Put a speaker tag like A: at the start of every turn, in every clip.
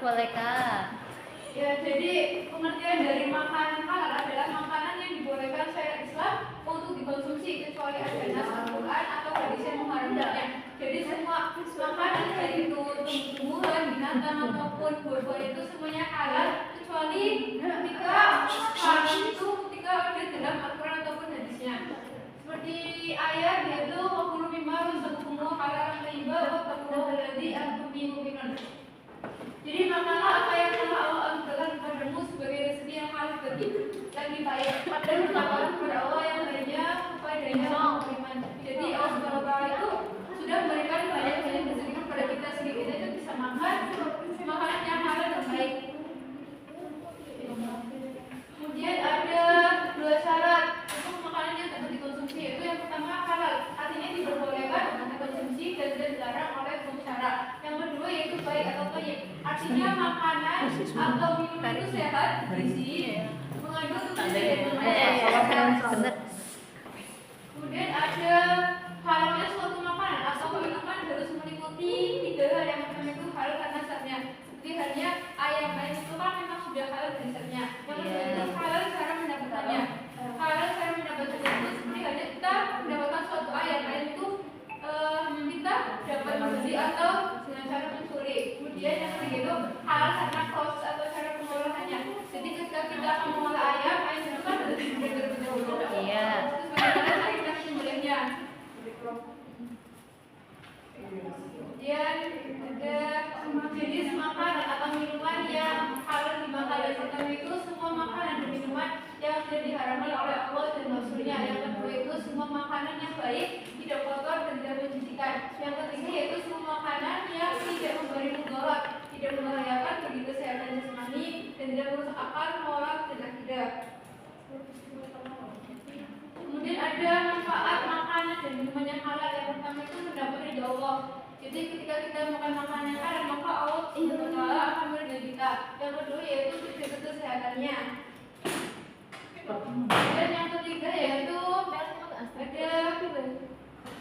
A: diperbolehkan.
B: Ya, jadi pengertian dari makanan halal adalah makanan yang dibolehkan syariat Islam untuk dikonsumsi kecuali ada nas Al-Quran atau hadis yang mengharamkannya. Jadi semua makanan baik itu tumbuhan, binatang ataupun buah-buah itu semuanya halal kecuali ketika haram itu ketika ada dalam Al-Quran ataupun hadisnya. Seperti ayat yaitu waqulu mimma razaqakumullahu halalan thayyiban wattaqullaha alladzi antum bihi mu'minun. Jadi makanlah apa yang telah Allah anugerahkan kepadamu sebagai rezeki yang halal bagi baik dan bertakwalah kepada Allah yang hanya kepadanya beriman. Jadi Allah Subhanahu wa taala itu sudah memberikan banyak rezeki kepada kita sedikit aja bisa makan makanan yang halal dan baik. Kemudian ada dua syarat untuk makanan yang dapat dikonsumsi, yaitu yang pertama halal, artinya diperbolehkan untuk dikonsumsi dan tidak dilarang oleh hukum syara. Yang kedua yaitu baik atau thayyib, artinya makanan atau minuman itu sehat, bergizi, mengandung nutrisi dan bermanfaat. Kemudian ada halalnya suatu makanan atau minuman harus meliputi tiga hal. Yang pertama itu halal karena zatnya, seperti halnya ayam itu kan memang sudah halal dari zatnya. Yang kedua itu halal cara mendapatkannya. Halal cara mendapatkannya itu seperti halnya kita mendapatkan suatu ayam itu kita dapat membeli atau dengan cara mencuri. Kemudian yang ketiga itu halal karena proses atau cara pengolahannya. Jadi ketika kita akan mengolah ayam itu kan harus diberi terlebih dahulu.
A: Iya.
B: Terus bagaimana cara kita menyembelihnya? Kemudian ada jenis makanan atau minuman yang halal dimakan. Yang pertama itu semua makanan dan minuman yang tidak diharamkan oleh Allah dan Rasulnya. Yang kedua itu semua makanan yang baik, tidak kotor dan tidak menjijikan. Yang ketiga yaitu semua makanan yang tidak memberi mudarat, tidak membahayakan bagi kesehatan jasmani dan tidak merusak akal, moral dan akidah. Kemudian ada manfaat makanan dan minuman yang halal. Yang pertama itu mendapat ridha Allah. Jadi ketika kita makan makanan yang halal maka Allah SWT akan meridai kita. Yang kedua yaitu menjaga kesehatannya. Dan yang ketiga yaitu ada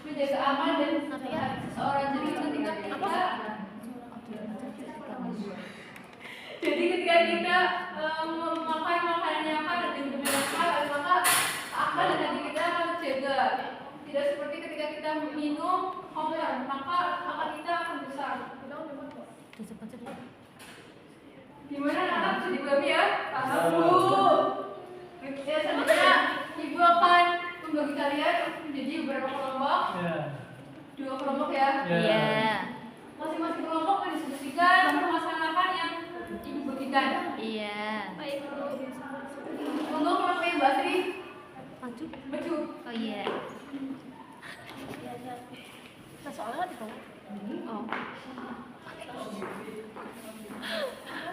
B: menjaga aman dan hati seseorang. Jadi ketika kita memakai makanan yang halal dan minuman yang halal maka akal dan hati kita akan terjaga. Tidak seperti ketika kita minum khamr maka akal kita akan besar. Gimana anak jadi babi ya? Tahu. Ya selanjutnya ibu akan membagi kalian menjadi beberapa kelompok. Dua kelompok ya.
A: Iya.
B: Masing-masing kelompok didiskusikan permasalahan yang ibu bagikan.
A: Iya.
B: Monggo kelompok Mbak Sri. Maju.
A: Oh iya.
C: Soalnya di bawah.
A: Oh.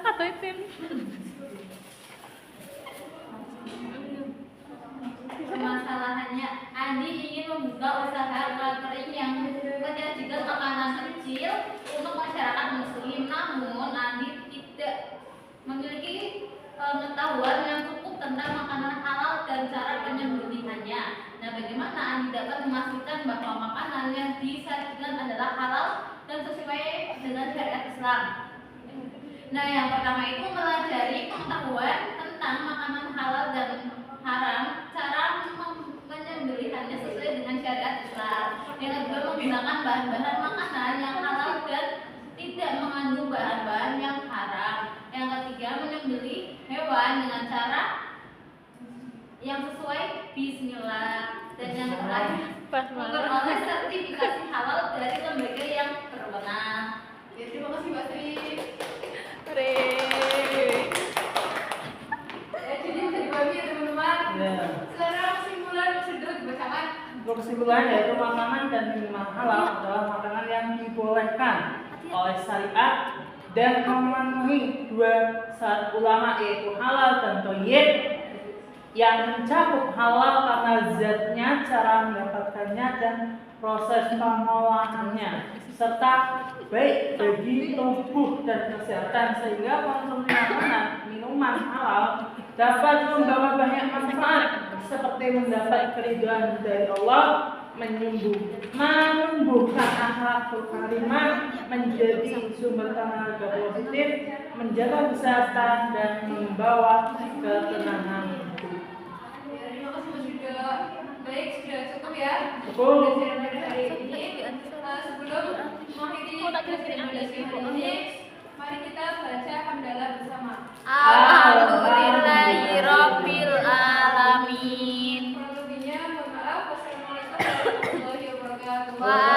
C: Atau tim.
A: Permasalahannya, Andi ingin membuka usaha catering yang menyajikan makanan kecil untuk masyarakat muslim, namun Andi tidak memiliki pengetahuan yang cukup tentang makanan halal dan cara penyembelihannya. Nah, bagaimana Andi dapat memastikan bahwa makanan yang disajikan adalah halal dan sesuai dengan syariat Islam? Nah, yang pertama itu melajari pengetahuan tentang makanan halal dan haram, cara menyembelihannya sesuai dengan syariat Islam. Yang kedua, menggunakan bahan-bahan makanan yang halal dan tidak mengandung bahan-bahan yang haram. Yang ketiga, menyembelih hewan dengan cara yang sesuai Bismillah. Dan yang terakhir, memperoleh sertifikasi halal dari lembaga yang berwenang.
B: Ya, terima kasih Mbak Sri. Jadi bisa dibagi ya teman-teman. Sekarang kesimpulan sudah dibacakan.
D: Untuk kesimpulan yaitu makanan dan minuman halal adalah makanan yang dibolehkan oleh syariat dan memenuhi dua syarat ulama yaitu halal dan thayyib, yang mencakup halal karena zatnya, cara mendapatkannya dan proses pengolahannya, serta baik bagi tubuh dan kesehatan, sehingga konsumsi makanan minuman halal dapat membawa banyak manfaat seperti mendapat keridhaan dari Allah, menumbuhkan menumbuhkan akhlakul karimah, menjadi sumber tenaga positif, menjaga kesehatan dan membawa ketenangan hidup.
B: Ya, terima kasih Mas Yuda. Baik, sudah cukup ya.
D: Cukup.
B: Pembelajaran pada hari ini. Sebelum mengakhiri pembelajaran pada hari ini, mari kita baca hamdalah bersama.
A: Alhamdulillahirabbil alamin.
B: Kurang lebihnya mohon maaf. Wassalamualaikum warahmatullahi wabarakatuh.